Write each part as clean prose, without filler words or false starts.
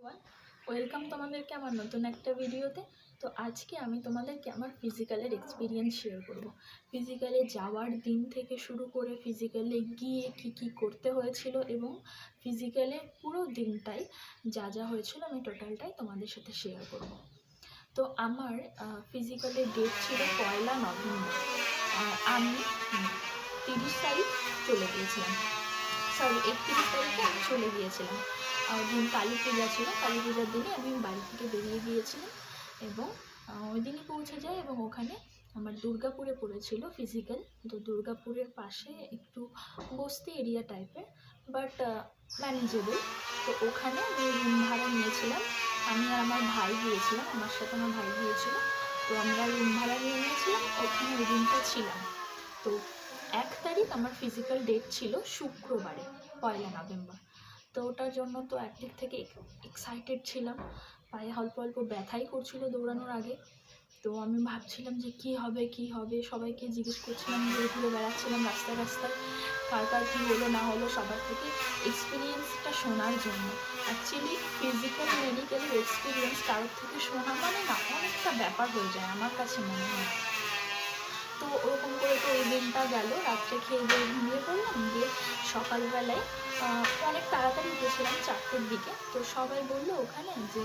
Everyone, welcome তোমাদেরকে আমার নতুন একটা ভিডিওতে। তো আজকে আমি তোমাদেরকে আমার ফিজিক্যালের এক্সপিরিয়েন্স শেয়ার করব। ফিজিক্যালে যাওয়ার দিন থেকে শুরু করে ফিজিক্যালে গিয়ে কি করতে হয়েছিল এবং ফিজিক্যালের পুরো দিনটাই যা যা হয়েছিল আমি টোটালটাই তোমাদের সাথে শেয়ার করব। তো আমার ফিজিক্যালের ডেট ছিল 1 নভেম্বর। আমি 30 তারিখ চলে গিয়েছিলাম, 31 তারিখে আমি চলে গিয়েছিলাম। ওই দিন কালী পূজা ছিল, কালী পূজার দিনে আমি বাড়ি থেকে বেরিয়ে গিয়েছিলাম এবং ওই দিনই পৌঁছে যাই। এবং ওখানে আমার দুর্গাপুরে পড়েছিল ফিজিক্যাল। তো দুর্গাপুরের পাশে একটু বস্তি এরিয়া টাইপের, বাট ম্যানেজেবল। তো ওখানে আমি রুম ভাড়া নিয়েছিলাম। আমি আর আমার ভাই গিয়েছিলাম, আমার সাথে আমার ভাই গিয়েছিল। তো আমরা রুম ভাড়া নিয়ে নিয়েছিলাম, ওখানে ওই দিনটা ছিলাম। তো 1 তারিখ আমার ফিজিক্যাল ডেট ছিল শুক্রবারে, 1 নভেম্বর। তো ওটার জন্য তো একদিক থেকে এক্সাইটেড ছিলাম, পায়ে অল্প অল্প ব্যথাই করছিল দৌড়ানোর আগে। তো আমি ভাবছিলাম যে কী হবে, সবাইকে জিজ্ঞেস করছিলাম, ঘুরে ঘুরে বেড়াচ্ছিলাম রাস্তায় রাস্তায়, কার কী হলো না হলো সবার থেকে এক্সপিরিয়েন্সটা শোনার জন্য। অ্যাকচুয়ালি ফিজিক্যাল মেডিকেলের এক্সপিরিয়েন্স কারোর থেকে শোনা মানে না অনেকটা ব্যাপার হয়ে যায় আমার কাছে মনে হয়। তো ওরকম করে তো ওই দিনটা গেল, রাত্রে খেয়ে দিয়ে ঘুমিয়ে পড়লাম। দিয়ে সকালবেলায় অনেক তাড়াতাড়ি গেছিলাম, 4টের দিকে। তো সবাই বললো ওখানে যে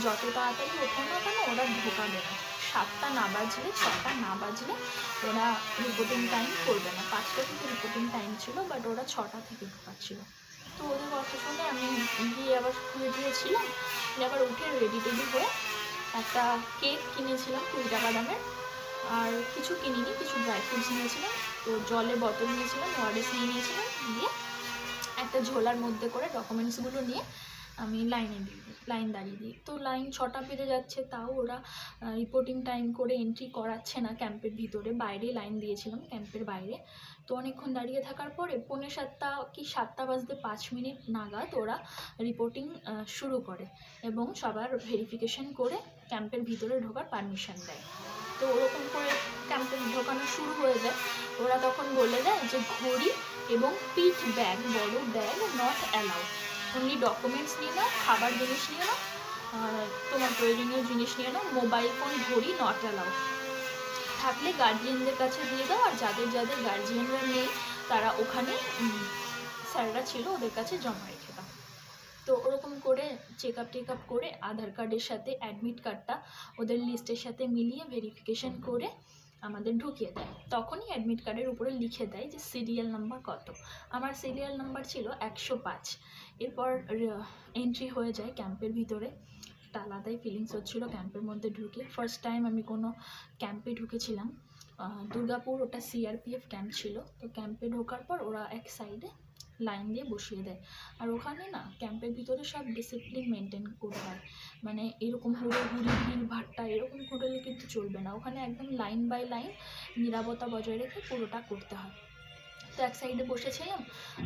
যত তাড়াতাড়ি ওঠো না কেন ওরা ঢোকাবে না, 7টা না বাজলে 6টা না বাজলে ওরা রিপোর্টিং টাইম করবে না। 5টা থেকে রিপোর্টিং টাইম ছিল, বাট ওরা 6টা থেকে ঢোকাচ্ছিল। তো ওদের কথা শুনে আমি গিয়ে আবার শুয়ে দিয়েছিলাম। আবার উঠে রেডি টেডি হয়ে একটা কেক কিনেছিলাম 20 টাকা দামের, আর কিছু কিনিনি, কিছু ড্রাই ফ্রুটস নিয়েছিলাম। তো জলের বোতল নিয়েছিলাম, ওআরএস নিয়েছিলাম। দিয়ে একটা ঝোলার মধ্যে করে ডকুমেন্টসগুলো নিয়ে আমি লাইন দাঁড়িয়ে দিই। তো লাইন 6টা বেজে যাচ্ছে, তাও ওরা রিপোর্টিং টাইম করে এন্ট্রি করাচ্ছে না ক্যাম্পের ভিতরে, বাইরে লাইন দিয়েছিলাম ক্যাম্পের বাইরে। তো অনেকক্ষণ দাঁড়িয়ে থাকার পরে 7:45 কি 7টা বাজতে 5 মিনিট নাগাদ ওরা রিপোর্টিং শুরু করে এবং সবার ভেরিফিকেশন করে ক্যাম্পের ভিতরে ঢোকার পারমিশন দেয়। তো ওরকম করে ক্যাম্পে ঢোকানো শুরু হয়ে যায়। ওরা তখন বলে দেয় যে ঘড়ি এবং পিঠ ব্যাগ, বড় bag not allowed, only documents নিয়ে নাও, খাবার জিনিস নিয়ে নাও, তোমার প্রয়োজনীয় জিনিস নিয়ে নাও, মোবাইল ফোন ঘড়ি নট অ্যালাউড, থাকলে গার্জিয়ানদের কাছে দিয়ে দাও। আর যাদের যাদের গার্জিয়ানরা নেই তারা ওখানে স্যাররা ছিল ওদের কাছে জমা রেখে দাও। তো ওরকম করে চেক আপ করে আধার কার্ডের সাথে অ্যাডমিট কার্ডটা ওদের লিস্টের সাথে মিলিয়ে ভেরিফিকেশন করে আমাদের ঢুকিয়ে দেয়। তখনই অ্যাডমিট কার্ডের উপরে লিখে দেয় যে সিরিয়াল নাম্বার কত। আমার সিরিয়াল নাম্বার ছিল 105। এরপর এন্ট্রি হয়ে যায় ক্যাম্পের ভিতরে। একটা আলাদাই ফিলিংস হচ্ছিল ক্যাম্পের মধ্যে ঢুকে। ফার্স্ট টাইম আমি কোনো ক্যাম্পে ঢুকেছিলাম। দুর্গাপুর, ওটা সিআরপিএফ ক্যাম্প ছিল। তো ক্যাম্পে ঢোকার পর ওরা এক সাইডে লাইন দিয়ে বসিয়ে দেয়। আর ওখানে না ক্যাম্পের ভিতরে সব ডিসিপ্লিন মেনটেন করতে হয়, মানে এরকম হুড়োহুড়ি ভিড়ভাট্টা এরকম করলে কিন্তু চলবে না। ওখানে একদম লাইন বাই লাইন নিরাপত্তা বজায় রেখে পুরোটা করতে হয়। তো এক সাইডে বসেছিলাম,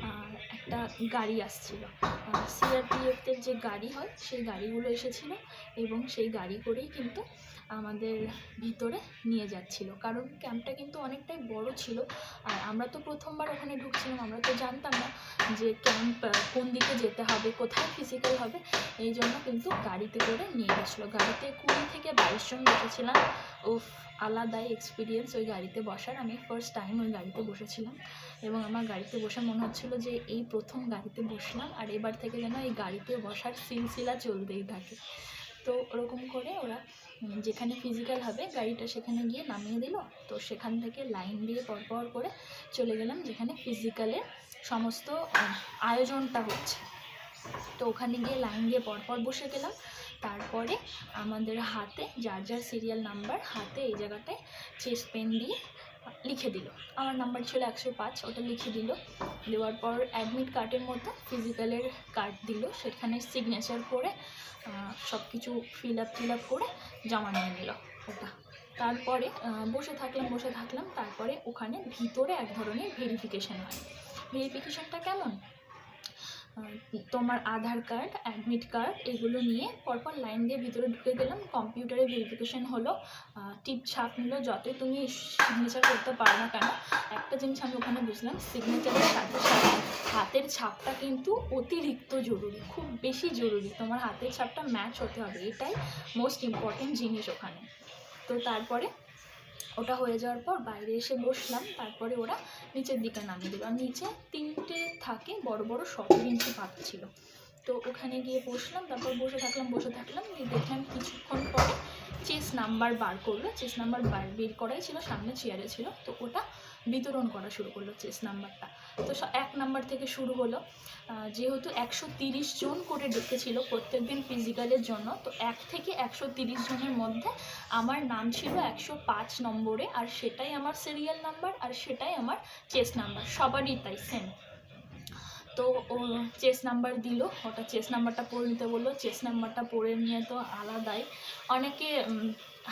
আর একটা গাড়ি আসছিল, সিআরপিএফের যে গাড়ি হয় সেই গাড়িগুলো এসেছিলো এবং সেই গাড়ি করেই কিন্তু আমাদের ভিতরে নিয়ে যাচ্ছিল। কারণ ক্যাম্পটা কিন্তু অনেকটাই বড় ছিল, আর আমরা তো প্রথমবার ওখানে ঢুকছিলাম, আমরা তো জানতাম না যে ক্যাম্প কোন দিকে যেতে হবে, কোথায় ফিজিক্যাল হবে। এই জন্য কিন্তু গাড়িতে করে নিয়ে গেছিলো। গাড়িতে 20 থেকে 22 জন বসেছিলাম। ও আলাদাই এক্সপিরিয়েন্স ওই গাড়িতে বসার। আমি ফার্স্ট টাইম ওই গাড়িতে বসেছিলাম এবং আমার গাড়িতে বসে মনে হচ্ছিলো যে এই প্রথম গাড়িতে বসলাম, আর এবার থেকে যেন এই গাড়িতে বসার সিলসিলা চলতেই থাকে। তো ওরকম করে ওরা যেখানে ফিজিক্যাল হবে গাড়িটা সেখানে গিয়ে নামিয়ে দিল। তো সেখান থেকে লাইন দিয়ে পরপর করে চলে গেলাম যেখানে ফিজিক্যালের সমস্ত আয়োজনটা হচ্ছে। তো ওখানে গিয়ে লাইন দিয়ে পরপর বসে গেলাম। তারপরে আমাদের হাতে যার যার সিরিয়াল নাম্বার হাতে এই জায়গাটায় চেস্ট পেন দিয়ে লিখে দিল। আমার নাম্বার ছিল 105, ওটা লিখে দিল। দেওয়ার পর অ্যাডমিট কার্ডের মতো ফিজিক্যালের কার্ড দিল, সেখানে সিগনেচার করে সব কিছু ফিল আপ করে জমা নিয়ে নিল ওটা। তারপরে বসে থাকলাম। তারপরে ওখানে ভিতরে এক ধরনের ভেরিফিকেশান হয়। ভেরিফিকেশানটা কেমন, তোমার আধার কার্ড, অ্যাডমিট কার্ড এগুলো নিয়ে পরপর লাইন দিয়ে ভিতরে ঢুকে গেলাম। কম্পিউটারে ভেরিফিকেশন হলো, টিপ ছাপ নিল। যতই তুমি সিগনেচার করতে পারো না কেন, একটা জিনিস আমি ওখানে বুঝলাম, সিগনেচারের সাথে সাথে হাতের ছাপটা কিন্তু অতিরিক্ত জরুরি, খুব বেশি জরুরি। তোমার হাতের ছাপটা ম্যাচ হতে হবে, এটাই মোস্ট ইম্পর্টেন্ট জিনিস ওখানে। তো তারপরে ওটা হয়ে যাওয়ার পর বাইরে এসে বসলাম। তারপরে ওরা নিচের দিকে নামিয়ে দিল। আর নিচে 3টে থাকে বড় বড় 17 ইঞ্চি পাতা ছিল। তো ওখানে গিয়ে বসলাম। তারপর বসে থাকলাম দেখলাম কিছুক্ষণ পরে চেস্ট নাম্বার বার করলো। চেস্ট নাম্বার বের করাই ছিল, সামনে চেয়ারে ছিল। তো ওটা বিতরণ করা শুরু করলো চেস্ট নাম্বারটা। তো 1 নাম্বার থেকে শুরু হলো। যেহেতু 130 জন করে ডেকেছিল প্রত্যেক দিন ফিজিক্যালের জন্য, তো 1 থেকে 130 জনের মধ্যে আমার নাম ছিল 105 নম্বরে। আর সেটাই আমার সিরিয়াল নাম্বার, আর সেটাই আমার চেস্ট নাম্বার, সবারই তাই সেম। তো ও চেস্ট নাম্বার দিল, ওটা চেস্ট নাম্বারটা পড়ে নিতে বললো। চেস্ট নাম্বারটা পড়ে নিয়ে তো আলাদাই, অনেকে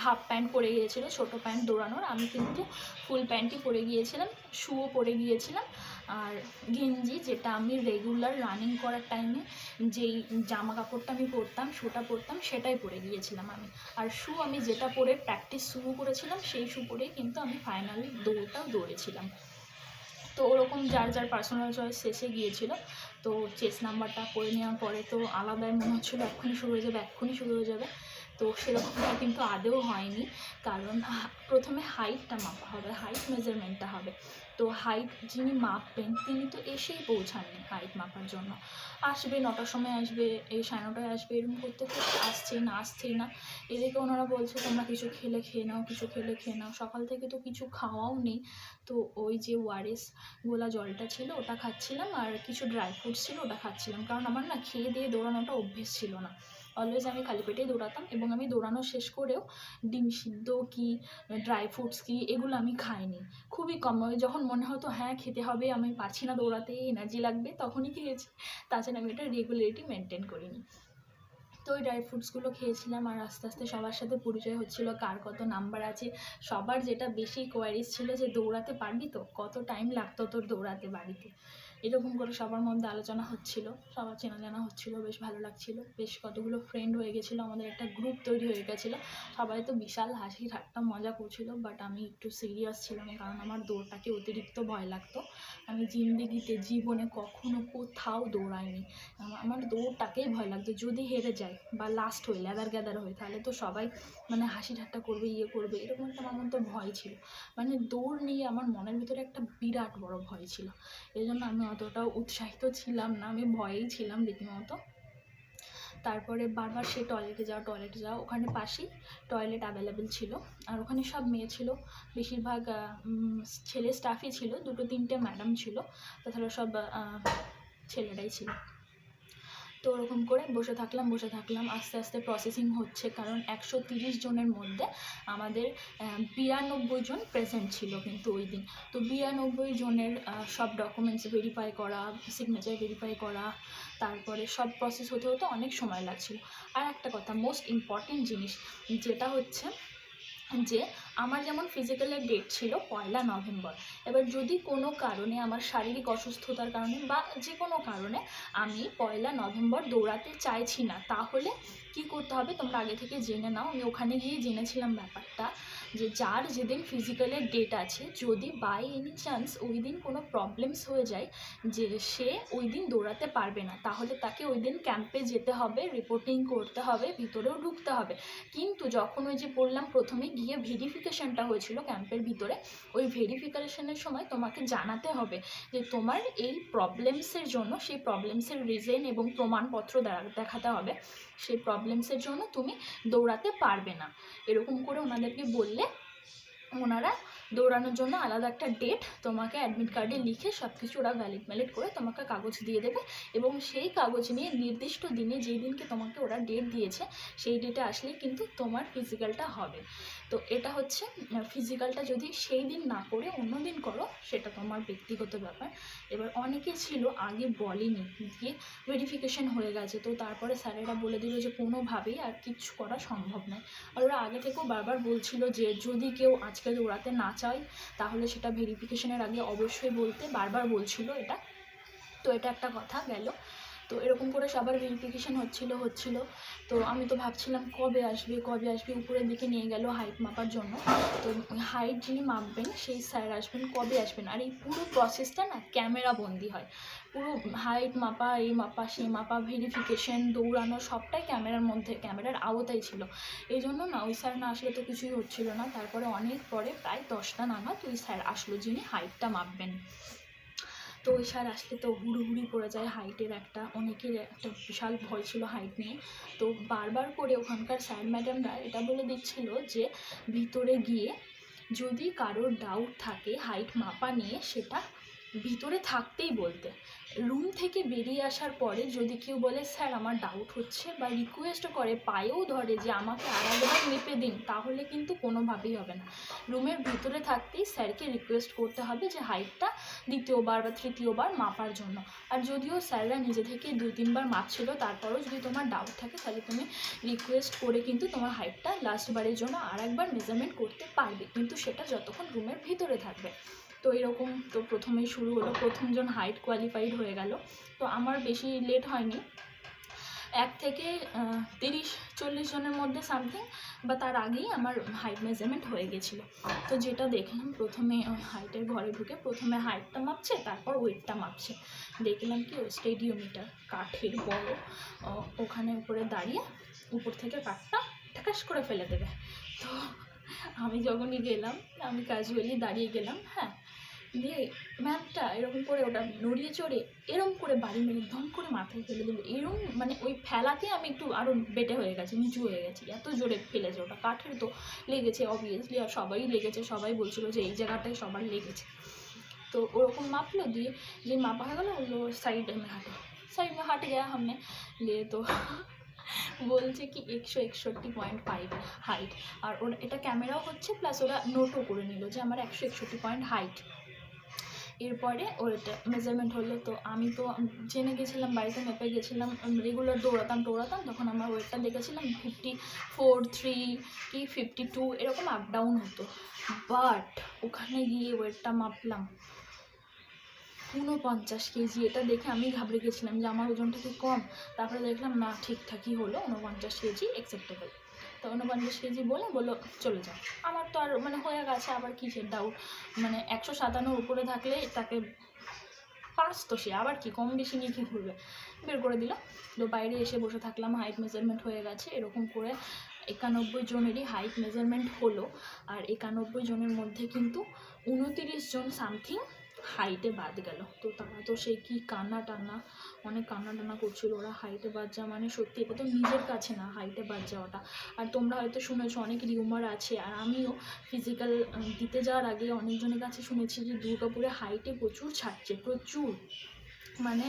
হাফ প্যান্ট পরে গিয়েছিলো, ছোটো প্যান্ট দৌড়ানোর। আমি কিন্তু ফুল প্যান্টই পরে গিয়েছিলাম, শুও পরে গিয়েছিলাম, আর গেঞ্জি, যেটা আমি রেগুলার রানিং করার টাইমে যেই জামা কাপড়টা আমি পরতাম, শুটা পরতাম, সেটাই পরে গিয়েছিলাম আমি। আর শু আমি যেটা পরে প্র্যাকটিস শুরু করেছিলাম, সেই শু পরেই কিন্তু আমি ফাইনালি দৌড়টাও দৌড়েছিলাম। তো ওরকম যার যার পার্সোনাল চয়েস শেষে গিয়েছিল। তো চেস্ট নাম্বারটা করে নেওয়ার পরে তো আলাদাই মনে হচ্ছিলো এক্ষুনি শুরু হয়ে যাবে। তো সেরকমটা কিন্তু আদেও হয়নি, কারণ প্রথমে হাইটটা মাপা হবে, হাইট মেজারমেন্টটা হবে। তো হাইট যিনি মাপবেন তিনি তো এসেই পৌঁছাননি হাইট মাপার জন্য। আসবে 9টার সময় আসবে, এই 9:30 আসবে, এরকম করতে করতে আসছেই না। এদিকে ওনারা বলছে তোমরা কিছু খেলে খেয়ে নাও। সকাল থেকে তো কিছু খাওয়াও নেই। তো ওই যে ওআরএস গোলা জলটা ছিল ওটা খাচ্ছিলাম, আর কিছু ড্রাই ফ্রুটস ছিল ওটা খাচ্ছিলাম। কারণ আমার না খেয়ে দিয়ে দৌড়ানোটা অভ্যেস ছিল না। অলওয়েজ আমি খালি পেটেই দৌড়াতাম, এবং আমি দৌড়ানো শেষ করেও ডিম সিদ্ধ কি ড্রাই ফ্রুটস কি এগুলো আমি খাইনি, খুবই কম। যখন মনে হতো হ্যাঁ খেতে হবে, আমি পারছি না দৌড়াতে, এনার্জি লাগবে, তখনই খেয়েছি। তাছাড়া আমি এটা রেগুলারিটি মেনটেন করিনি। তো ওই ড্রাই ফ্রুটসগুলো খেয়েছিলাম, আর আস্তে আস্তে সবার সাথে পরিচয় হচ্ছিলো, কার কত নাম্বার আছে। সবার যেটা বেশি কোয়ারিজ ছিল যে দৌড়াতে পারবি তো, কত টাইম লাগতো তোর দৌড়াতে বাড়িতে, এরকম করে সবার মধ্যে আলোচনা হচ্ছিলো, সবার চেনা জানা হচ্ছিলো, বেশ ভালো লাগছিলো। বেশ কতগুলো ফ্রেন্ড হয়ে গেছিলো, আমাদের একটা গ্রুপ তৈরি হয়ে গেছিলো। সবাই তো বিশাল হাসি ঠাট্টা মজা করছিলো, বাট আমি একটু সিরিয়াস ছিলাম, কারণ আমার দৌড়টাকে অতিরিক্ত ভয় লাগতো। আমি জীবনে কখনো কোথাও দৌড়াইনি, আমার দৌড়টাকেই ভয় লাগতো। যদি হেরে যায় বা লাস্ট হই, লেদার গ্যাদার হই, তাহলে তো সবাই মানে হাসি ঠাট্টা করবে, করবে, এরকম একটা আমার মধ্যে ভয় ছিল। মানে দৌড় নিয়ে আমার মনের ভিতরে একটা বিরাট বড় ভয় ছিল। এই জন্য আমি অতটাও উৎসাহিত ছিলাম না, আমি ভয়েই ছিলাম রীতিমতো। তারপরে বারবার সে টয়লেটে যাও, ওখানে পাশেই টয়লেট অ্যাভেলেবেল ছিল, আর ওখানে সব মেয়ে ছিল, বেশিরভাগ ছেলে স্টাফই ছিল, 2-3টে ম্যাডাম ছিল, তাছাড়া সব ছেলেরাই ছিল। তো ওরকম করে বসে থাকলাম। আস্তে আস্তে প্রসেসিং হচ্ছে, কারণ 130 জনের মধ্যে আমাদের 92 জন প্রেজেন্ট ছিল কিন্তু ওই দিন। তো 92 জনের সব ডকুমেন্টস ভেরিফাই করা, সিগনেচার ভেরিফাই করা, তারপরে সব প্রসেস হতে অনেক সময় লাগছিল। আর একটা কথা, মোস্ট ইম্পর্টেন্ট জিনিস যেটা হচ্ছে যে আমার যেমন ফিজিক্যালের ডেট ছিল 1 নভেম্বর। এবার যদি কোনো কারণে আমার শারীরিক অসুস্থতার কারণে বা যে কোনো কারণে আমি 1 নভেম্বর দৌড়াতে চাইছি না, তাহলে কি করতে হবে তোমরা আগে থেকে জেনে নাও। আমি ওখানে গিয়ে জেনেছিলাম ব্যাপারটা, যে যার যেদিন ফিজিক্যালের ডেট আছে, যদি বাই এনি চান্স ওই দিন কোনো প্রবলেমস হয়ে যায় যে সে ওই দিন দৌড়াতে পারবে না, তাহলে তাকে ওই দিন ক্যাম্পে যেতে হবে, রিপোর্টিং করতে হবে, ভিতরেও ঢুকতে হবে। কিন্তু যখন ওই যে বললাম প্রথমে গিয়ে ভেরিফিকেশানটা হয়েছিল ক্যাম্পের ভিতরে, ওই ভেরিফিকেশানের সময় তোমাকে জানাতে হবে যে তোমার এই প্রবলেমসের জন্য, সেই প্রবলেমসের রিজন এবং প্রমাণপত্র দেখাতে হবে, সেই প্রবলেমসের জন্য তুমি দৌড়াতে পারবে না। এরকম করে ওনাদেরকে বললে ওনারা দৌড়ানোর জন্য আলাদা একটা ডেট তোমাকে অ্যাডমিট কার্ডে লিখে সব কিছু ওরা ভ্যালিড করে তোমাকে কাগজ দিয়ে দেবে, এবং সেই কাগজ নিয়ে নির্দিষ্ট দিনে যেই দিনকে তোমাকে ওরা ডেট দিয়েছে সেই ডেটে আসলেই কিন্তু তোমার ফিজিক্যালটা হবে। তো এটা হচ্ছে ফিজিক্যালটা যদি সেই দিন না করে অন্য দিন করো সেটা তোমার ব্যক্তিগত ব্যাপার। এবার অনেকে ছিল আগে বলেনি, দিয়ে ভেরিফিকেশন হয়ে গেছে, তো তারপরে স্যারেরা বলে দিল যে কোনোভাবেই আর কিচ্ছু করা সম্ভব নয়। আর ওরা আগে থেকেও বারবার বলছিল যে যদি কেউ আজকে দৌড়াতে না চায় তাহলে সেটা ভেরিফিকেশনের আগে অবশ্যই বলতে, বারবার বলছিল এটা। তো এটা একটা কথা গেল। তো এরকম করে সবার ভেরিফিকেশান হচ্ছিল। তো আমি তো ভাবছিলাম কবে আসবে উপরের দিকে নিয়ে গেল হাইট মাপার জন্য। তো হাইট যিনি মাপবেন সেই স্যার আসবেন, কবে আসবেন। আর এই পুরো প্রসেসটা না ক্যামেরা বন্দি হয়, পুরো হাইট মাপা, এই মাপা সেই মাপা, ভেরিফিকেশান, দৌড়ানো সবটাই ক্যামেরার আওতায় ছিল। এই জন্য না ওই স্যার না আসলে তো কিছুই হচ্ছিল না। তারপরে অনেক পরে প্রায় 10টা নাগাদ ওই স্যার আসলো যিনি হাইটটা মাপবেন। তো ওই স্যার আসলে তো হুড়োহুড়ি পড়ে যায়, অনেকের একটা বিশাল ভয় ছিল হাইট নিয়ে। তো বারবার করে ওখানকার স্যার ম্যাডামরা এটা বলে দিচ্ছিল যে ভিতরে গিয়ে যদি কারোর ডাউট থাকে হাইট মাপা নিয়ে সেটা ভিতরে থাকতেই বলতে। রুম থেকে বেরিয়ে আসার পরে যদি কেউ বলে স্যার আমার ডাউট হচ্ছে বা রিকোয়েস্ট করে, পায়েও ধরে যে আমাকে আরেকবার মেপে দিন, তাহলে কিন্তু কোনোভাবেই হবে না। রুমের ভিতরে থাকতেই স্যারকে রিকোয়েস্ট করতে হবে যে হাইটটা দ্বিতীয়বার বা তৃতীয়বার মাপার জন্য। আর যদিও স্যাররা নিজে থেকে 2-3 বার মাপছিল, তারপরেও যদি তোমার ডাউট থাকে তাহলে তুমি রিকোয়েস্ট করে কিন্তু তোমার হাইটটা লাস্টবারের জন্য আর একবার মেজারমেন্ট করতে পারবে, কিন্তু সেটা যতক্ষণ রুমের ভিতরে থাকবে। তো এরকম তো প্রথমেই শুরু হলো, প্রথমজন হাইট কোয়ালিফাইড হয়ে গেল। তো আমার বেশি লেট হয়নি, 1 থেকে 30-40 জনের মধ্যে সামথিং বা তার আগেই আমার হাইট মেজারমেন্ট হয়ে গেছিলো। তো যেটা দেখলাম, প্রথমে হাইটের ঘরে ঢুকে প্রথমে হাইটটা মাপছে, তারপর ওয়েটটা মাপছে। দেখলাম কি স্টেডিওমিটার কাঠের বড়, ওখানে উপরে দাঁড়িয়ে উপর থেকে কাঠটা ঠাকাস করে ফেলে দেবে। তো আমি যখনই গেলাম, আমি ক্যাজুয়ালি দাঁড়িয়ে গেলাম, হ্যাঁ, দিয়ে ম্যাপটা এরকম করে ওটা নড়িয়ে চড়ে এরম করে বাড়ি মেরে ধম করে মাথায় ফেলে দেবো। এরম মানে ওই ফেলাতে আমি একটু আরও বেটে হয়ে গেছি, নিচু হয়ে গেছি, এত জোরে ফেলেছে ওটা। কাঠের তো লেগেছে অবভিয়াসলি, আর সবাই লেগেছে, সবাই বলছিল যে এই জায়গাটায় সবার লেগেছে। তো ওরকম মাপলো, দিয়ে যে মাপা হয়ে গেলো ওগুলো সাইড में हट गया हमने लिए। तो বলছে কি 161.5 হাইট। আর ওরা এটা ক্যামেরাও হচ্ছে, প্লাস ওরা নোটও করে নিল যে আমার 161 পয়েন্ট হাইট। এরপরে ওটা মেজারমেন্ট হলো। তো আমি তো জেনে গেছিলাম, বাড়িতে মেপে গেছিলাম, রেগুলার দৌড়াতাম, তখন আমার ওয়েটটা দেখেছিলাম 54, 3 কি 52 এরকম আপ ডাউন হতো। বাট ওখানে গিয়ে ওয়েটটা মাপলাম 49 কেজি। এটা দেখে আমি ঘাবড়ে গেছিলাম যে আমার ওজনটা কি কম। তারপরে দেখলাম না, ঠিকঠাকই হলো, 49 কেজি অ্যাকসেপ্টেবল। তো 49 কেজি বললো চলে যাও। আমার তো আর মানে হয়ে গেছে, আবার কিসের ডাউট, মানে 157 উপরে থাকলে তাকে পাস, তো সে আবার কি কম বেশি নিয়ে কি ঘুরবে, বের করে দিল। তো বাইরে এসে বসে থাকলাম, হাইট মেজারমেন্ট হয়ে গেছে। এরকম করে 91 জনেরই হাইট মেজারমেন্ট হলো। আর 91 জনের মধ্যে কিন্তু 29 জন সামথিং হাইটে বাদ গেল। তো তারা তো সে কি অনেক কান্না করছিল। ওরা হাইটে বাদ যাওয়া মানে সত্যি এটা তো নিজের কাছে না, হাইটে বাদ যাওয়াটা। আর তোমরা হয়তো শুনেছো অনেক রিউমার আছে, আর আমিও ফিজিক্যাল দিতে যাওয়ার আগে অনেকজনের কাছে শুনেছি যে দুর্গাপুরে হাইটে প্রচুর ছাড়ছে, প্রচুর, মানে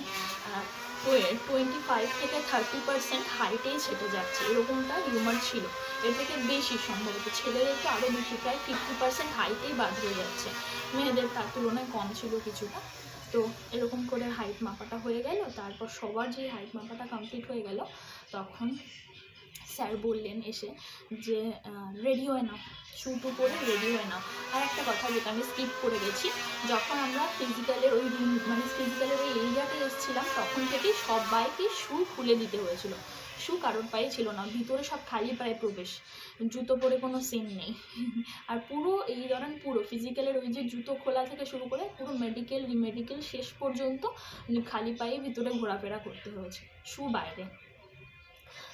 25 থেকে 30% হাইটেই ছেটে যাচ্ছে, এরকমটা রিউমার ছিল। এর থেকে বেশি সম্ভবত ছেলেদের তো আরও বেশি, প্রায় 50% হাইটেই বাদ হয়ে যাচ্ছে, মেয়েদের তার তুলনায় কম ছিল কিছুটা। তো এরকম করে হাইট মাপাটা হয়ে গেল। তারপর সবার যে হাইট মাপাটা কমপ্লিট হয়ে গেল, তখন স্যার বললেন এসে যে রেডি হয়ে নাও, শ্যুটু পরে রেডি হয়ে নাও। আর একটা কথা যেটা আমি স্কিপ করে গেছি, যখন আমরা ফিজিক্যালের ওই এরিয়াতে এসেছিলাম, তখন থেকেই সবাইকে শু খুলে দিতে হয়েছিল। শু কারোর পায়ে ছিল না, ভিতরে সব খালি পায়ে প্রবেশ, জুতো পরে কোনো সিন নেই। আর পুরো পুরো ফিজিক্যালের ওই যে জুতো খোলা থেকে শুরু করে পুরো মেডিকেল শেষ পর্যন্ত খালি পায়ে ভিতরে ঘোরাফেরা করতে হয়েছে, শু বাইরে।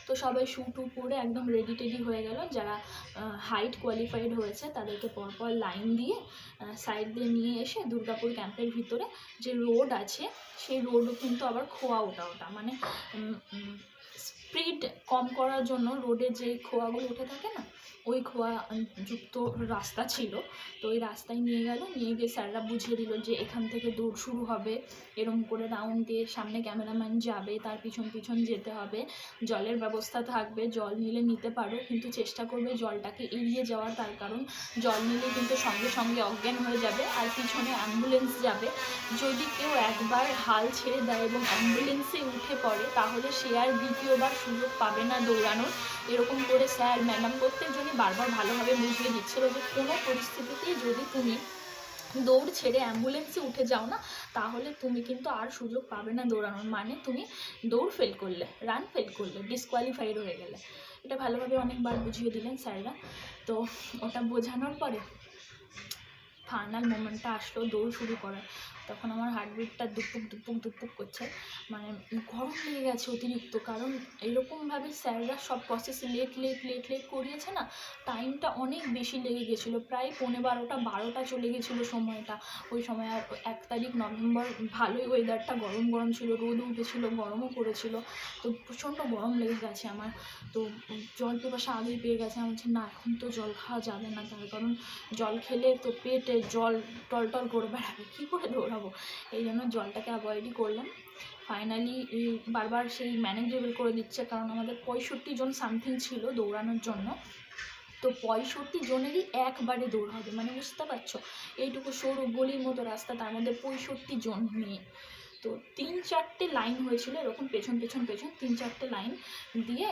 তো সবাই শু টু পরে একদম রেডি টেডি হয়ে গেল। যারা হাইট কোয়ালিফাইড হয়েছে তাদেরকে পরপর লাইন দিয়ে সাইড দিয়ে নিয়ে এসে দুর্গাপুর ক্যাম্পের ভিতরে যে রোড আছে, সেই রোডও কিন্তু আবার খোয়া ওটা মানে স্পিড কম করার জন্য রোডে যে খোয়াগুলো উঠে থাকে না, ওই খোয়া যুক্ত রাস্তা ছিল। তো ওই রাস্তায় নিয়ে গিয়ে স্যাররা বুঝিয়ে দিল যে এখান থেকে দৌড় শুরু হবে, এরকম করে রাউন্ড দিয়ে সামনে ক্যামেরাম্যান যাবে, তার পিছন যেতে হবে, জলের ব্যবস্থা থাকবে, জল নিলে নিতে পারো, কিন্তু চেষ্টা করবে জলটাকে এড়িয়ে যাওয়ার, তার কারণ জল নিলে কিন্তু সঙ্গে সঙ্গে অজ্ঞান হয়ে যাবে। আর পিছনে অ্যাম্বুলেন্স যাবে, যদি কেউ একবার হাল ছেড়ে দেয় এবং অ্যাম্বুলেন্সে উঠে পড়ে তাহলে সে আর দ্বিতীয়বার সুযোগ পাবে না দৌড়ানোর। এরকম করে স্যার ম্যাডাম প্রত্যেকজনই বারবার ভালোভাবে বুঝিয়ে দিচ্ছিল যে কোনো পরিস্থিতিতেই যদি তুমি দৌড় ছেড়ে অ্যাম্বুলেন্সে উঠে যাও না, তাহলে তুমি কিন্তু আর সুযোগ পাবে না দৌড়ানোর। মানে তুমি দৌড় ফেল করলে, রান ফেল করলে, ডিসকোয়ালিফাইড হয়ে গেলে। এটা ভালোভাবে অনেকবার বুঝিয়ে দিলেন স্যাররা। তো ওটা বোঝানোর পরে ফাইনাল মোমেন্টটা আসলো দৌড় শুরু করার। তখন আমার হার্টবিটটা দুপুক দুপুক দুপুক করছে, মানে গরম লেগে গেছে অতিরিক্ত। কারণ এরকমভাবে স্যাররা সব প্রসেস লেট করিয়েছে না, টাইমটা অনেক বেশি লেগে গেছিলো, প্রায় 11:30-12টা চলে গেছিলো সময়টা। ওই সময় আর 1 তারিখ নভেম্বর, ভালোই ওয়েদারটা গরম গরম ছিল, রোদ উঠেছিলো, গরমও পড়েছিল। তো প্রচণ্ড গরম লেগে গেছে আমার। তো জল পিপাসা আগেই পেয়ে গেছে। আমি বলছি না, এখন তো জল খাওয়া যাবে না, তার কারণ জল খেলে তো পেটে জল টল করে বেড়াবে, কী করে দৌড়াবো। এই জন্য জলটাকে অ্যাভয়েডই করলাম। ফাইনালি বারবার সেই ম্যানেজেবল করে দিচ্ছে, কারণ আমাদের 65 জন সামথিং ছিল দৌড়ানোর জন্য। তো 65 জনেরই একবারে দৌড় হবে, মানে বুঝতে পারছো, এইটুকু সরু গলির মতো রাস্তা, তার মধ্যে 65 জন মেয়ে। তো 3-4টে লাইন হয়েছিল এরকম, পেছন 3-4টে লাইন দিয়ে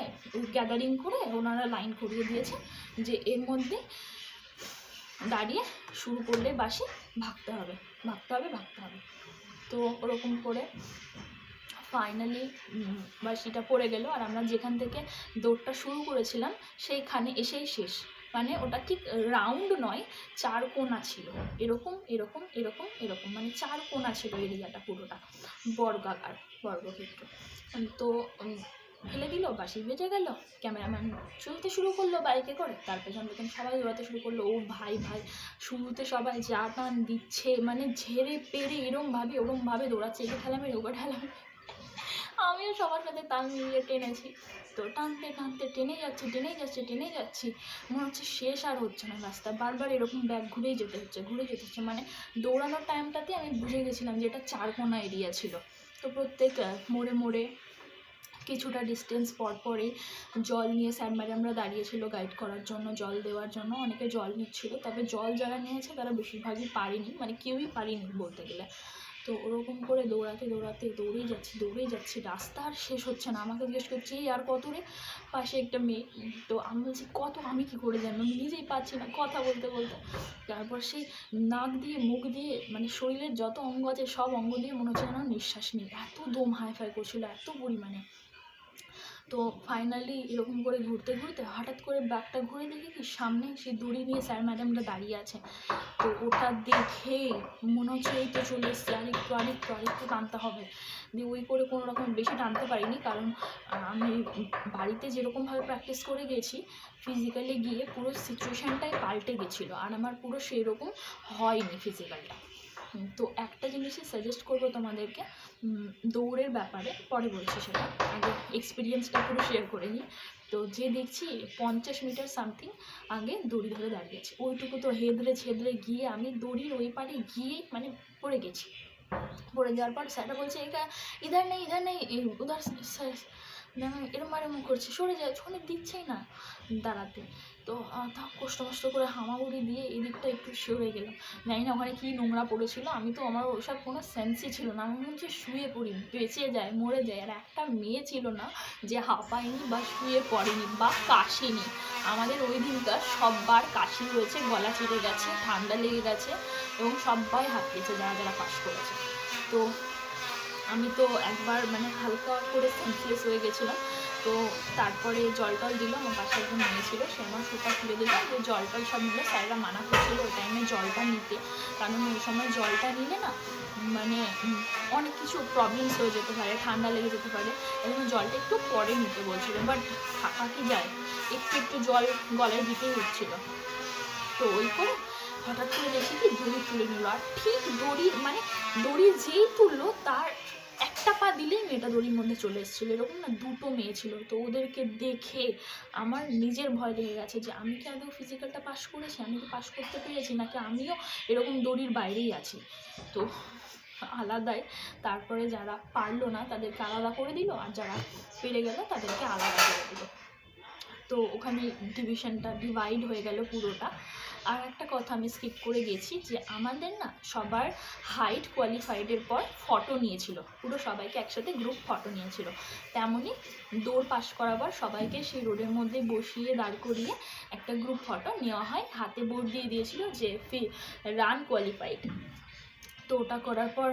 গ্যাদারিং করে ওনারা লাইন করিয়ে দিয়েছে যে এর মধ্যে দাঁড়িয়ে শুরু করলে বাসে ভাগতে হবে। তো ওরকম করে ফাইনালি বাসিটা পড়ে গেল। আর আমরা যেখান থেকে দৌড়টা শুরু করেছিলাম সেইখানে এসেই শেষ। মানে ওটা ঠিক রাউন্ড নয়, 4 কোণা ছিল, এরকম, মানে 4 কোণা ছিল এরিয়াটা পুরোটা, বর্গক্ষেত্র। তো ফেলে দিল, বাসি বেজে গেল, ক্যামেরাম্যান চলতে শুরু করলো বাইকে করে, তার পেছন সবাই দৌড়াতে শুরু করলো। ও ভাই, শুরুতে সবাই যা টান দিচ্ছে, মানে ঝেড়ে পেরে ওরমভাবে দৌড়াচ্ছে, একে ঠেলামে ওকে ঠেলামে। আমিও সবার সাথে তাল মিলিয়ে টেনেছি। তো টানতে টেনে যাচ্ছি, মনে হচ্ছে শেষ আর হচ্ছে না রাস্তা। বারবার এরকম ব্যাগ ঘুরেই যেতে হচ্ছে। মানে দৌড়ানোর টাইমটাতে আমি বুঝে গেছিলাম যে এটা 4 কোণা এরিয়া ছিল। তো প্রত্যেক মোড়ে কিছুটা ডিস্টেন্স পরই জল নিয়ে স্যার ম্যাডামরা দাঁড়িয়েছিল গাইড করার জন্য, জল দেওয়ার জন্য। অনেকে জল নিচ্ছিল, তবে জল যারা নিয়েছে তারা বেশিরভাগই পারেনি, মানে কেউই পারেনি বলতে গেলে। তো ওরকম করে দৌড়েই যাচ্ছি, রাস্তা আর শেষ হচ্ছে না। আমাকে জিজ্ঞেস করছি এই আর কত রে, পাশে একটা মেয়ে। তো আমি বলছি কত, আমি কী করে জানবো, আমি নিজেই পাচ্ছি না কথা বলতে। তারপর সেই নাক দিয়ে মুখ দিয়ে, মানে শরীরের যত অঙ্গ আছে সব অঙ্গ দিয়ে মনে হচ্ছে যেন নিঃশ্বাস নেই, এত দম হাইফাই করছিল, এত পরিমাণে। তো ফাইনালি এরকম করে ঘুরতে হঠাৎ করে ব্যাগটা ঘুরে দেখি কি সামনে সেই দড়ি নিয়ে স্যার ম্যাডামরা দাঁড়িয়ে আছে। তো ওটা দেখে মনে হচ্ছে এই তো চলে এসছে, আরেকটু টানতে হবে। দিয়ে ওই করে কোনো রকম বেশি টানতে পারিনি, কারণ আমি বাড়িতে যেরকমভাবে প্র্যাকটিস করে গেছি, ফিজিক্যালি গিয়ে পুরো সিচুয়েশানটাই পাল্টে গেছিলো, আর আমার পুরো সেই রকম হয়নি ফিজিক্যালটা। তো একটা জিনিসই সাজেস্ট করবো তোমাদেরকে দৌড়ের ব্যাপারে, পরে বলছি সেটা, আগে এক্সপিরিয়েন্সটা পুরো শেয়ার করে নিই। তো যে দেখছি 50 মিটার সামথিং আগে দড়ি ধরে দাঁড়িয়েছে, ওইটুকু তো ছেদরে গিয়ে আমি দড়ির ওই পারে গিয়ে মানে পড়ে গেছি। পড়ে যাওয়ার পর স্যারটা বলছে এটা ইধার নেই উধার, এরম করছে, সরে দিচ্ছেই না দাঁড়াতে। তো তা কষ্ট করে হামাগুড়ি দিয়ে এদিকটা একটু সরে গেলাম। জানি না ওখানে কী নোংরা পড়েছিল, আমি তো আমার ওসব কোনো সেন্সই ছিল না। আমি হচ্ছে শুয়ে পড়ি, বেঁচে যায় মরে যায়। আর একটা মেয়ে ছিল না যে হাঁপায়নি বা শুয়ে পড়েনি বা কাশিনি। আমাদের ওই দিনকার সববার কাশি হয়েছে, গলা চিড়ে গেছে, ঠান্ডা লেগে গেছে, এবং সবাই হাঁপিয়েছে যারা পাস করেছে। তো আমি তো একবার মানে হালকা করে সেন্সলেস হয়ে গেছিলাম। তো তারপরে জল টল দিল, আমার পাশে একজন মেয়ে ছিল, সে আমার সুতা খুলে দিল। যে জল টল সব নিলে, স্যাররা মানা করছিল ওই টাইমে জলটা নিতে, কারণ ওই সময় জলটা নিলে না মানে অনেক কিছু প্রবলেমস হয়ে যেতে পারে, ঠান্ডা লেগে যেতে পারে। এই জন্য জলটা একটু পরে নিতে বলছিল, বাট থাকা কি যায়, একটু জল গলায় দিতেই হচ্ছিলো। তো ওই করে হঠাৎ করে দেখি কি দড়ি তুলে নিল, আর ঠিক দড়ি যেই তুললো তার একটা পা দিলেই মেয়েটা দড়ির মধ্যে চলে এসেছিলো। এরকম না 2টো মেয়ে ছিল। তো ওদেরকে দেখে আমার নিজের ভয় লেগে গেছে যে আমি কি আদৌ ফিজিক্যালটা পাস করেছি, আমি কি পাস করতে পেরেছি, নাকি আমিও এরকম দড়ির বাইরেই আছি। তো আলাদাই, তারপরে যারা পারলো না তাদেরকে আলাদা করে দিল, আর যারা পেরে গেল তাদেরকে আলাদা করে দিল। তো তো ওখানে ডিভিশনটা ডিভাইড হয়ে গেল পুরোটা। আর একটা কথা আমি স্কিপ করে গেছি, যে আমাদের না সবার হাইট কোয়ালিফাইডের পর ফটো নিয়েছিল, পুরো সবাইকে একসাথে গ্রুপ ফটো নিয়েছিল। তেমনই দৌড় পাস করাবার সবাইকে সেই রোডের মধ্যে বসিয়ে দাঁড় করিয়ে একটা গ্রুপ ফটো নেওয়া হয়, হাতে বোর্ড দিয়ে দিয়েছিল যে রান কোয়ালিফাইড। তো ওটা করার পর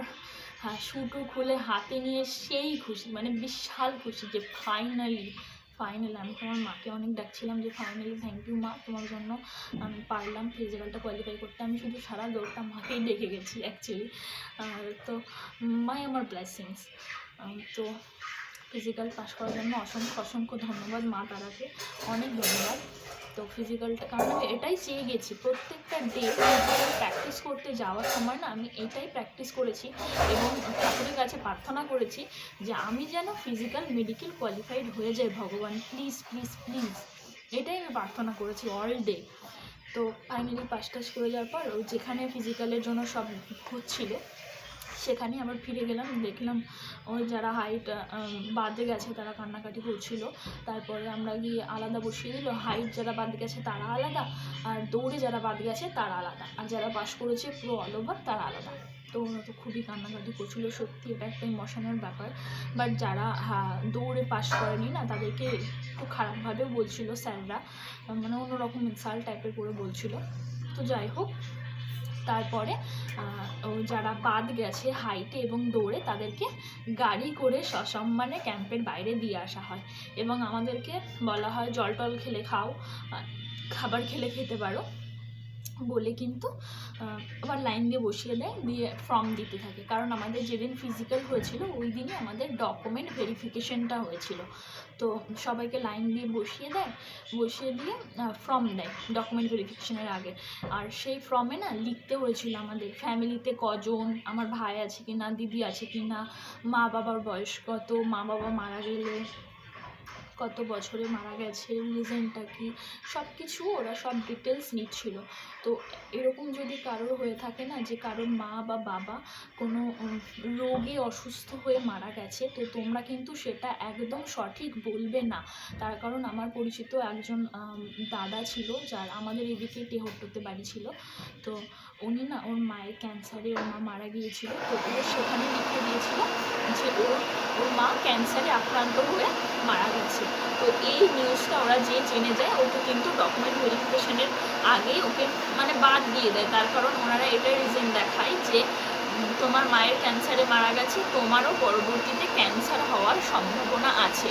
হ্যাঁ, শুটু খুলে হাতে নিয়ে সেই খুশি, মানে বিশাল খুশি যে ফাইনালি আমি তোমার মাকে অনেক ডাকছিলাম যে ফাইনালি থ্যাংক ইউ মা, তোমার জন্য আমি পারলাম ফিজিক্যালটা কোয়ালিফাই করতে। আমি শুধু সারা দৌড়টা মাকেই ডেকে গেছি অ্যাকচুয়ালি। তো মাই আমার ব্লেসিংস। তো ফিজিক্যাল পাস করার জন্য অসংখ্য ধন্যবাদ মা তারাকে, অনেক ধন্যবাদ। তো ফিজিক্যালটা, কারণ আমি এটাই চেয়ে গেছি প্রত্যেকটা ডে প্র্যাকটিস করতে যাওয়ার সময় না, আমি এটাই প্র্যাকটিস করেছি এবং ঠাকুরের কাছে প্রার্থনা করেছি যে আমি যেন ফিজিক্যাল মেডিকেল কোয়ালিফাইড হয়ে যাই, ভগবান প্লিজ প্লিজ প্লিজ, এটাই আমি প্রার্থনা করেছি অল ডে। তো ফাইনালি পাস টাস করে যাওয়ার পর যেখানে ফিজিক্যালের জন্য সব হচ্ছিলো সেখানে আবার ফিরে গেলাম, দেখলাম ওই যারা হাইট বাদে গেছে তারা কান্নাকাটি করছিল। তারপরে আমরা গিয়ে আলাদা বসিয়ে দিল, হাইট যারা বাদ গেছে তারা আলাদা, আর দৌড়ে যারা বাদ গেছে তারা আলাদা, আর যারা পাস করেছে পুরো অল ওভার তারা আলাদা। তো ওরা তো খুবই কান্নাকাটি করছিল, সত্যি এটা একটা ইমোশনাল ব্যাপার। বাট যারা দৌড়ে পাস করেনি না, তাদেরকে খুব খারাপভাবে বলছিল স্যাররা, মানে অন্যরকম ইনসাল্ট টাইপের করে বলছিল। তো যাই হোক, তারপরে যারা বাদ গেছে হাইটে এবং দৌড়ে তাদেরকে গাড়ি করে সসম্মানে ক্যাম্পের বাইরে দিয়ে আসা হয় এবং আমাদেরকে বলা হয় জল টল খেলে খাও, খাবার খেলে খেতে পারো বলে কিন্তু আবার লাইন দিয়ে বসিয়ে দেয়, দিয়ে ফর্ম দিতে থাকে। কারণ আমাদের যেদিন ফিজিক্যাল হয়েছিল ওই দিনই আমাদের ডকুমেন্ট ভেরিফিকেশনটা হয়েছিল। তো সবাইকে লাইন দিয়ে বসিয়ে দিয়ে ফর্ম দেয় ডকুমেন্ট ভেরিফিকেশনের আগে। আর সেই ফর্মে না লিখতে হয়েছিল আমাদের ফ্যামিলিতে কজন, আমার ভাই আছে কি না, দিদি আছে কি না, মা বাবার বয়স কত, মা বাবা মারা গেলে কত বছরে মারা গেছে, রিজনটা কি, সব কিছু ওরা সব ডিটেলস নিচ্ছিল। তো এরকম যদি কারোর হয়ে থাকে না যে কারোর মা বা বাবা কোনো রোগে অসুস্থ হয়ে মারা গেছে, তো তোমরা কিন্তু সেটা একদম সঠিক বলবে না। তার কারণ আমার পরিচিত একজন দাদা ছিল, যার আমাদের এদিকে টেহট্টতে বাড়ি ছিল। তো উনি না, ওর মায়ের ক্যান্সারে ওর মা মারা গিয়েছিল। তো ও সেখানে লিখে দিয়েছিল যে ওর মা ক্যান্সারে আক্রান্ত হয়ে মারা গেছে। তো এই নিউজটা ওরা যে জেনে যায়, ওকে কিন্তু ডকুমেন্ট ভেরিফিকেশনের আগেই ওকে মানে বাদ দিয়ে দেয়। তার কারণ ওনারা এটা রিজন দেখায় যে তোমার মায়ের ক্যান্সারে মারা গেছে, তোমারও পরবর্তীতে ক্যান্সার হওয়ার সম্ভাবনা আছে।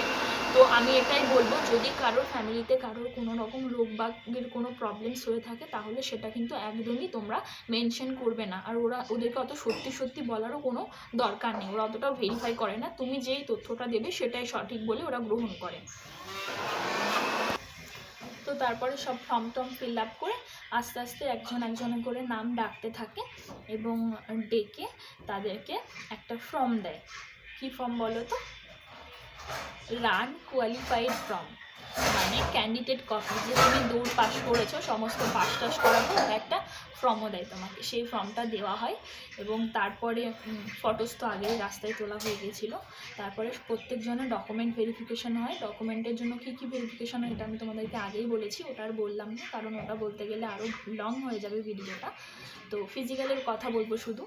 তো আমি এটাই বলবো, যদি কারোর ফ্যামিলিতে কারোর কোনো রকম রোগ বাগের কোনো প্রবলেমস হয়ে থাকে, তাহলে সেটা কিন্তু একদমই তোমরা মেনশন করবে না। আর ওদেরকে অত সত্যি বলারও কোনো দরকার নেই, ওরা অতটাও ভেরিফাই করে না। তুমি যেই তথ্যটা দেবে সেটাই সঠিক বলে ওরা গ্রহণ করে। তো তারপরে সব ফর্ম টর্ম ফিল আপ করে আস্তে আস্তে একজন করে নাম ডাকতে থাকে এবং ডেকে তাদেরকে একটা ফর্ম দেয়। কী ফর্ম বলো তো? রান কোয়ালিফাইড ফর্ম, মানে ক্যান্ডিডেট কপি, যে তুমি দৌড় পাস করেছো, সমস্ত পাস টাস করার পর একটা ফর্মও দেয় তোমাকে, সেই ফর্মটা দেওয়া হয়। এবং তারপরে ফটোস তো আগেই রাস্তায় তোলা হয়ে গিয়েছিলো। তারপরে প্রত্যেকজনের ডকুমেন্ট ভেরিফিকেশান হয়। ডকুমেন্টের জন্য কী ভেরিফিকেশান হয় এটা আমি তোমাদেরকে আগেই বলেছি, ওটা আর বললাম না, কারণ ওটা বলতে গেলে আরও লং হয়ে যাবে ভিডিওটা। তো ফিজিক্যালের কথা বলবো শুধু।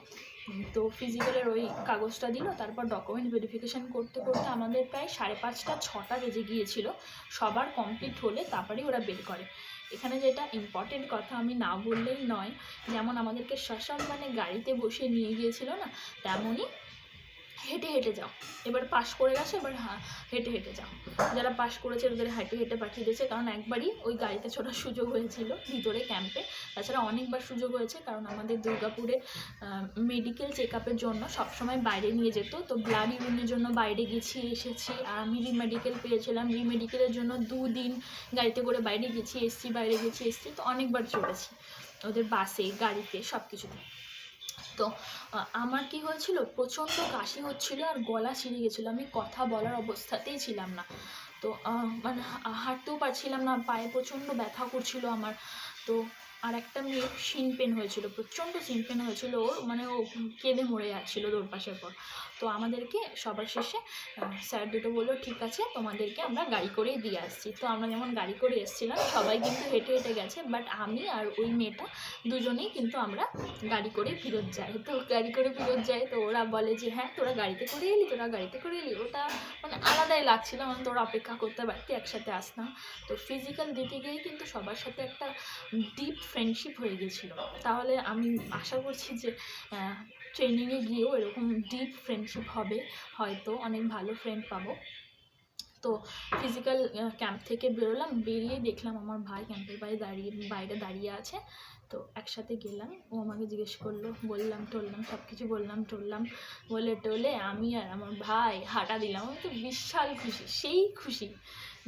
তো ফিজিক্যালের ওই কাগজটা দিল, তারপর ডকুমেন্ট ভেরিফিকেশান করতে আমাদের প্রায় 5:30 6টা বেজে গিয়েছিল। সবার কমপ্লিট হলে তারপরেই ওরা বের করে। এখানে যেটা ইম্পর্টেন্ট কথা আমি না বললেই নয়, যেমন আমাদেরকে সসম্মানে গাড়িতে বসে নিয়ে গিয়েছিল না, তেমনই হেঁটে যাও। এবার পাস করে গেছে, এবার হেঁটে যাও। যারা পাস করেছে ওদের হেঁটে পাঠিয়ে দিয়েছে, কারণ একবারই ওই গাড়িতে ছোটার সুযোগ হয়েছিল ভিতরে ক্যাম্পে। তাছাড়া অনেকবার সুযোগ হয়েছে, কারণ আমাদের দুর্গাপুরে মেডিকেল চেক আপের জন্য সবসময় বাইরে নিয়ে যেত। তো ব্লাড ইউরিনের জন্য বাইরে গেছি, এসেছি। আর আমি রিমেডিকেল পেয়েছিলাম, রিমেডিকেলের জন্য 2 দিন গাড়িতে করে বাইরে গেছি, এসছি, বাইরে গেছি, এসছি। তো অনেকবার চলেছি ওদের বাসে, গাড়িতে, সব কিছুতে। তো আমার কি হয়েছিল, প্রচণ্ড কাশি হচ্ছিল আর গলা ছিঁড়ে গেছিলো, আমি কথা বলার অবস্থাতেই ছিলাম না। তো মানে হাঁটতেও পারছিলাম না, পায়ে প্রচণ্ড ব্যথা করছিল আমার। তো আর একটা মেয়ের শিন পেন হয়েছিল, প্রচণ্ড শিন পেন হয়েছিল ওর, মানে ও কেঁদে মরে যাচ্ছিলো দৌড় পাশের পর। তো আমাদেরকে সবার শেষে স্যার দুটো বললো ঠিক আছে তোমাদেরকে আমরা গাড়ি করেই দিয়ে আসছি। তো আমরা যেমন গাড়ি করে এসেছিলাম, সবাই কিন্তু হেঁটে হেঁটে গেছে, বাট আমি আর ওই মেয়েটা দুজনেই কিন্তু আমরা গাড়ি করে ফেরত যাই। তো গাড়ি করে ফেরত যাই, তো ওরা বলে যে হ্যাঁ তোরা গাড়িতে করে এলি, তোরা গাড়িতে করে এলি। ওটা মানে আলাদাই লাগছিল, মানে তোরা অপেক্ষা করতে পারতি, একসাথে আসতাম। তো ফিজিক্যাল দিতে গিয়েই কিন্তু সবার সাথে একটা ডিপ ফ্রেন্ডশিপ হয়ে গেছিলো। তাহলে আমি আশা করছি যে ট্রেনিংয়ে গিয়েও এরকম ডিপ ফ্রেন্ডশিপ হবে, হয়তো অনেক ভালো ফ্রেন্ড পাবো। তো ফিজিক্যাল ক্যাম্প থেকে বেরোলাম, বেরিয়ে দেখলাম আমার ভাই ক্যাম্পের বাইরে দাঁড়িয়ে আছে। তো একসাথে গেলাম, ও আমাকে জিজ্ঞেস করলো, বললাম সব কিছু বললাম বলে টোলে আমি আর আমার ভাই হাঁটা দিলাম। আমি তো বিশাল খুশি, সেই খুশি।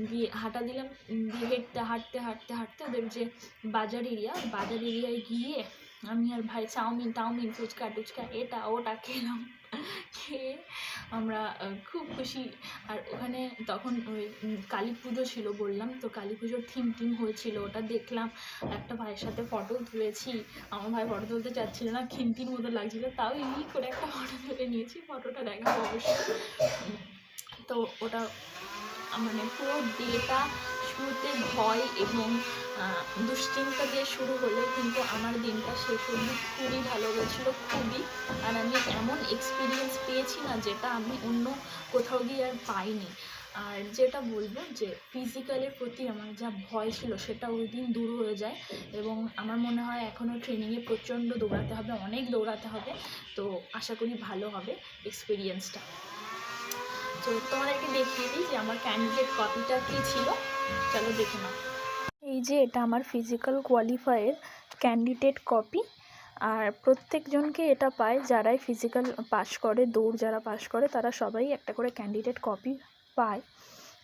দিয়ে হাঁটা দিলাম, দিয়ে হাঁটতে ওদের যে বাজার এরিয়ায় গিয়ে আমি আর ভাই চাউমিন ফুচকা টুচকা এটা ওটা খেলাম। খেয়ে আমরা খুব খুশি। আর ওখানে তখন ওই কালী পুজো ছিল বললাম, তো কালী পুজোর থিম হয়েছিল, ওটা দেখলাম। একটা ভাইয়ের সাথে ফটো তুলেছি, আমার ভাই ফটো তুলতে চাচ্ছিল না, খিমতির মতো লাগছিলো, তাও করে একটা ফটো তুলে নিয়েছি, ফটোটা দেখাবো অবশ্যই। তো ওটা মানে পুরো ডেটা শুরুতে ভয় এবং দুশ্চিন্তা দিয়ে শুরু হলে কিন্তু আমার দিনটা শেষ অবধি খুবই ভালো গেছিলো, খুবই। আর আমি এমন এক্সপিরিয়েন্স পেয়েছি না, যেটা আমি অন্য কোথাও গিয়ে আর পাইনি। আর যেটা বলবো যে ফিজিক্যালের প্রতি আমার যা ভয় ছিল সেটা ওই দিন দূর হয়ে যায়, এবং আমার মনে হয় এখনও ট্রেনিংয়ে প্রচণ্ড দৌড়াতে হবে, অনেক দৌড়াতে হবে। তো আশা করি ভালো হবে এক্সপিরিয়েন্সটা। তো তোমাদেরকে দেখিয়ে দিই যে আমার ক্যান্ডিডেট কপিটা কী ছিল, চলো দেখে নাও। এই যে এটা আমার ফিজিক্যাল কোয়ালিফাইয়ের ক্যান্ডিডেট কপি। আর প্রত্যেকজনকে এটা পায় যারাই ফিজিক্যাল পাস করে, দৌড় যারা পাস করে তারা সবাই একটা করে ক্যান্ডিডেট কপি পায়।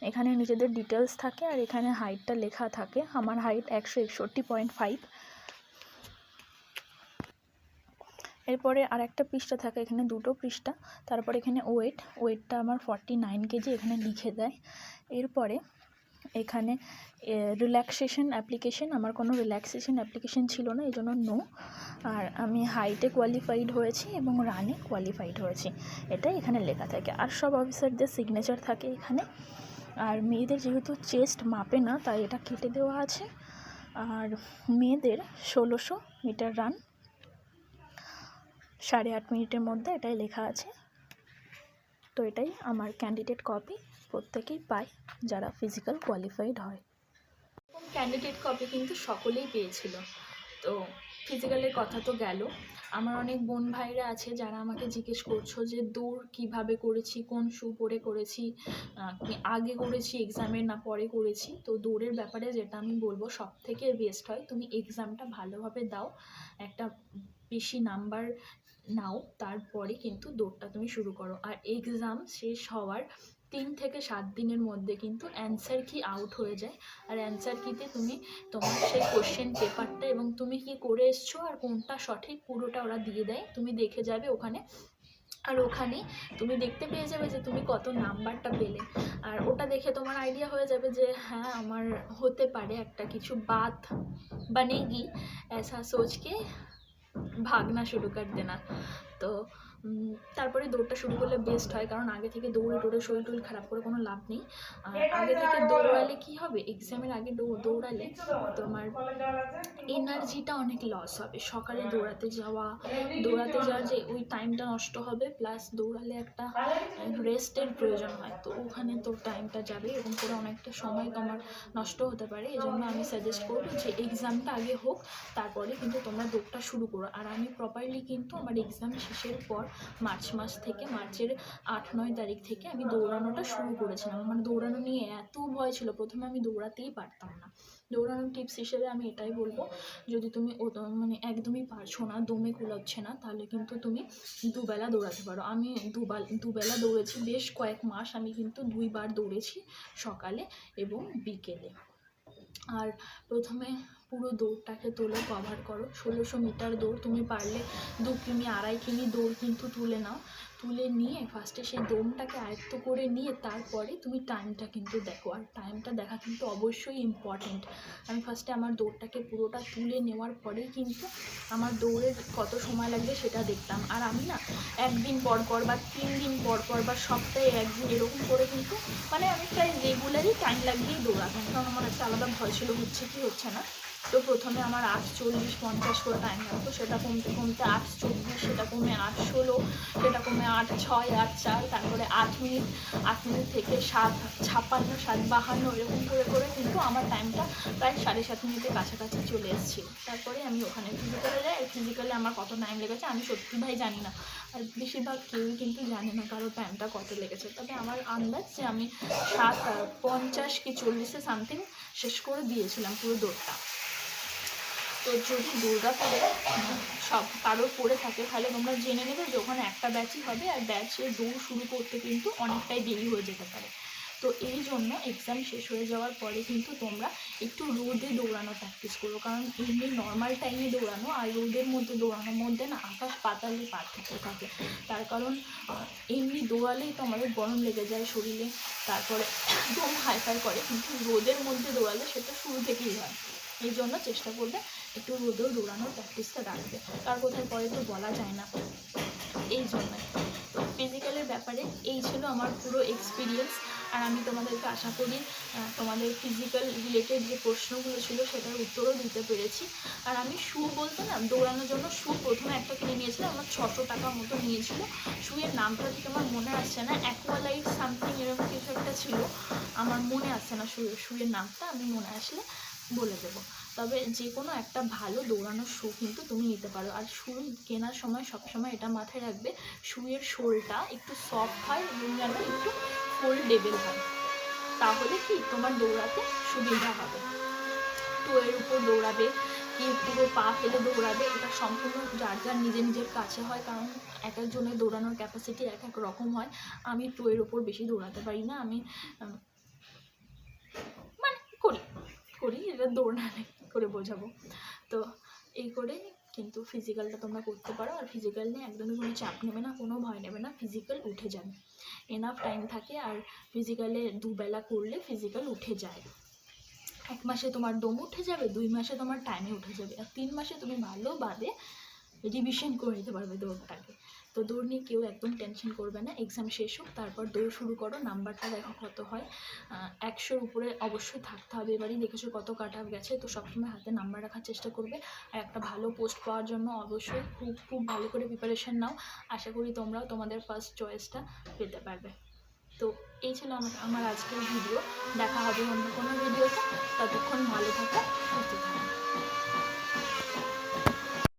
এখানে নিজেদের ডিটেলস থাকে, আর এখানে হাইটটা লেখা থাকে। আমার হাইট 161.5। এরপরে আর একটা পৃষ্ঠা থাকে, এখানে দুটো পৃষ্ঠা। তারপরে এখানে ওয়েটটা আমার 49 কেজি এখানে লিখে দেয়। এরপরে এখানে রিল্যাক্সেশন অ্যাপ্লিকেশন, আমার কোনো রিল্যাক্সেশন অ্যাপ্লিকেশন ছিল না, এই জন্য নো। আর আমি হাইটে কোয়ালিফাইড হয়েছি এবং রানে কোয়ালিফাইড হয়েছি, এটাই এখানে লেখা থাকে। আর সব অফিসারদের সিগনেচার থাকে এখানে। আর মেয়েদের যেহেতু চেস্ট মাপে না, তাই এটা কেটে দেওয়া আছে। আর মেয়েদের 1600 মিটার রান 8.5 মিনিটের মধ্যে, এটাই লেখা আছে। তো এটাই আমার ক্যান্ডিডেট কপি, প্রত্যেকেই পায় যারা ফিজিক্যাল কোয়ালিফাইড হয়। ক্যান্ডিডেট কপি কিন্তু সকলেই পেয়েছিল। তো ফিজিক্যালের কথা তো গেল, আমার অনেক বোন ভাইরা আছে যারা আমাকে জিজ্ঞেস করছো যে দৌড় কিভাবে করেছি, কোন শু পরে করেছি, আগে করেছি এক্সামের না পরে করেছি। তো দৌড়ের ব্যাপারে যেটা আমি বলবো, সব থেকে বেস্ট হয় তুমি এক্সামটা ভালোভাবে দাও, একটা বেশি নাম্বার নাও, তারপরে কিন্তু দৌড়টা তুমি শুরু করো। আর এক্সাম শেষ হওয়ার 3 থেকে 7 দিনের মধ্যে কিন্তু অ্যান্সার কি আউট হয়ে যায়। আর অ্যান্সার কিতে তুমি তোমার সেই কোশ্চেন পেপারটা এবং তুমি কি করে এসছো আর কোনটা সঠিক পুরোটা ওরা দিয়ে দেয়, তুমি দেখে যাবে ওখানে। আর ওখানে তুমি দেখতে পেয়ে যাবে যে তুমি কত নাম্বারটা পেলে। আর ওটা দেখে তোমার আইডিয়া হয়ে যাবে যে হ্যাঁ আমার হতে পারে একটা কিছু বাত बनेगी, ऐसा सोच के भागना शुरू कर देना। तो তারপরে দৌড়টা শুরু করলে বেস্ট হয়, কারণ আগে থেকে দৌড়ে শরীর খারাপ করে কোনো লাভ নেই। আর আগে থেকে দৌড়ালে কি হবে, এক্সামের আগে দৌড়ালে তোমার এনার্জিটা অনেক লস হবে। সকালে দৌড়াতে যাওয়ার যে ওই টাইমটা নষ্ট হবে, প্লাস দৌড়ালে একটা রেস্টের প্রয়োজন হয়, তো ওখানে তো টাইমটা যাবে, এবং করে অনেকটা সময় তোমার নষ্ট হতে পারে। এই জন্য আমি সাজেস্ট করবো যে এক্সামটা আগে হোক, তারপরে কিন্তু তোমরা দৌড়টা শুরু করো। আর আমি প্রপারলি কিন্তু আমার এক্সাম শেষের পর মার্চের 8-9 তারিখ থেকে আমি দৌড়ানোটা শুরু করেছিলাম। মানে দৌড়ানো নিয়ে এত ভয় ছিল, প্রথমে আমি দৌড়াতেই পারতাম না। দৌড়ানোর টিপস হিসেবে আমি এটাই বলবো, যদি তুমি মানে একদমই পারছো না, দমে কুলাচ্ছে না, তাহলে কিন্তু তুমি দুবেলা দৌড়াতে পারো। আমি দুবেলা দৌড়েছি, বেশ কয়েক মাস আমি কিন্তু 2 বার দৌড়েছি, সকালে এবং বিকেলে। আর প্রথমে পুরো দৌড়টাকে কভার করো। 1600 মিটার দৌড়, তুমি পারলে 2 কিমি 2.5 কিমি দৌড় কিন্তু তুলে নাও। তুলে নিয়ে ফার্স্টে সেই দমটাকে আয়ত্ত করে নিয়ে তারপরে তুমি টাইমটা কিন্তু দেখো। আর টাইমটা দেখা কিন্তু অবশ্যই ইম্পর্টেন্ট। আমি ফার্স্টে আমার দৌড়টাকে পুরোটা তুলে নেওয়ার পরেই কিন্তু আমার দৌড়ের কত সময় লাগবে সেটা দেখতাম। আর আমি না একদিন পর পর বা 3 দিন পর পর বা সপ্তাহে একদিন এরকম করে কিন্তু মানে আমি প্রায় রেগুলারই টাইম লাগিয়েই দৌড়াতাম, কারণ আমার একটা আলাদা ভয় ছিল হচ্ছে কি হচ্ছে না। তো প্রথমে আমার 8:40-50 করে টাইম লাগতো, সেটা কমতে কমতে 8:24, সেটা কমে 8:16, সেটা কমে 8:06, 8:04, তারপরে 8 মিনিট থেকে 7:56, 7:52 এরকম করে করে কিন্তু আমার টাইমটা প্রায় 7.5 মিনিটের কাছাকাছি চলে এসেছিল। তারপরে আমি ওখানে ফিজিক্যালে যাই। ফিজিক্যালে আমার কত টাইম লেগেছে আমি সত্যি ভাই জানি না, আর বেশিরভাগ কেউই কিন্তু জানে না কারো টাইমটা কত লেগেছে। তবে আমার আন্দাজ যে আমি 7:50 কি 40-এ সামথিং শেষ করে দিয়েছিলাম পুরো দৌড়টা। তো যদি দুর্গাপুরে সব কারোর পড়ে থাকে তাহলে তোমরা জেনে নেবে যে ওখানে একটা ব্যাচই হবে, আর ব্যাচে দৌড় শুরু করতে কিন্তু অনেকটাই দেরি হয়ে যেতে পারে। তো এই জন্য এক্সাম শেষ হয়ে যাওয়ার পরে কিন্তু তোমরা একটু রোদে দৌড়ানো প্র্যাকটিস করো, কারণ এমনি নর্মাল টাইমে দৌড়ানো আর রোদের মধ্যে দৌড়ানোর মধ্যে না আকাশ পাতালের পার্থক্য থাকে। তার কারণ এমনি দৌড়ালেই তো আমাদের গরম লেগে যায় শরীরে, তারপরে দম হাইফাই করে, কিন্তু রোদের মধ্যে দৌড়ালে সেটা শুরু থেকেই হয়। এই জন্য চেষ্টা করবে একটু রোদেও দৌড়ানোর প্র্যাকটিসটা রাখবে, কার কোথায় পরে তো বলা যায় না। এই জন্য তো ফিজিক্যালের ব্যাপারে এই ছিল আমার পুরো এক্সপিরিয়েন্স। আর আমি তোমাদেরকে আশা করি তোমাদের ফিজিক্যাল রিলেটেড যে প্রশ্নগুলো ছিল সেটার উত্তরও দিতে পেরেছি। আর আমি শু বলতে না, দৌড়ানোর জন্য শু প্রথমে একটা কিনে নিয়েছিলাম, আমার 600 টাকা মতো নিয়েছিল। শুয়ের নামটা ঠিক আমার মনে আসছে না, অ্যাকোয়ালাইট সামথিং এরকম কিছু একটা ছিল, আমার মনে আসছে না শুয়ের নামটা, আমি মনে আসলে বলে দেবো। তবে যে কোনো একটা ভালো দৌড়ানোর শু কিন্তু তুমি নিতে পারো। আর শু কেনার সময় সবসময় এটা মাথায় রাখবে, শুয়ের শোলটা একটু সফট হয় এবং যেন একটু ফোল্ডেবল হয়, তাহলে কি তোমার দৌড়াতে সুবিধা হবে। টোয়ের উপর দৌড়াবে কি পুরো পা ফেলে দৌড়াবে, এটা সম্পূর্ণ যার যার নিজের নিজের কাছে হয়, কারণ এক একজনের দৌড়ানোর ক্যাপাসিটি এক এক রকম হয়। আমি টোয়ের উপর বেশি দৌড়াতে পারি না, আমি মানে করি এটা দৌড়ালে করে বোঝাবো। তো এই করে কিন্তু ফিজিক্যালটা তোমরা করতে পারো। আর ফিজিক্যাল নিয়ে একদমই কোনো চাপ নেবে না, কোনো ভয় নেবে না, ফিজিক্যাল উঠে যাবে, এনাফ টাইম থাকে। আর ফিজিক্যালে দুবেলা করলে ফিজিক্যাল উঠে যায়। 1 মাসে তোমার দম উঠে যাবে, 2 মাসে তোমার টাইমে উঠে যাবে, আর 3 মাসে তুমি ভালোভাবে রিভিশন করে নিতে পারবে দৌড়টাকে। তো দৌড় নিয়ে কেউ একদম টেনশন করবে না, এক্সাম শেষ হোক তারপর দৌড় শুরু করো, নাম্বারটা দেখো কত হয়। 100-র উপরে অবশ্যই থাকতে হবে। এবারই দেখেছো কত কাট অফ গেছে, তো সবসময় হাতে নাম্বার রাখার চেষ্টা করবে। আর একটা ভালো পোস্ট পাওয়ার জন্য অবশ্যই খুব ভালো করে প্রিপারেশান নাও, আশা করি তোমরাও তোমাদের ফার্স্ট চয়েসটা পেতে পারবে। তো এই ছিল আমার আজকের ভিডিও, দেখা হবে অন্য কোনো ভিডিওতে, ততক্ষণ ভালো থাকো, সুস্থ থাকো।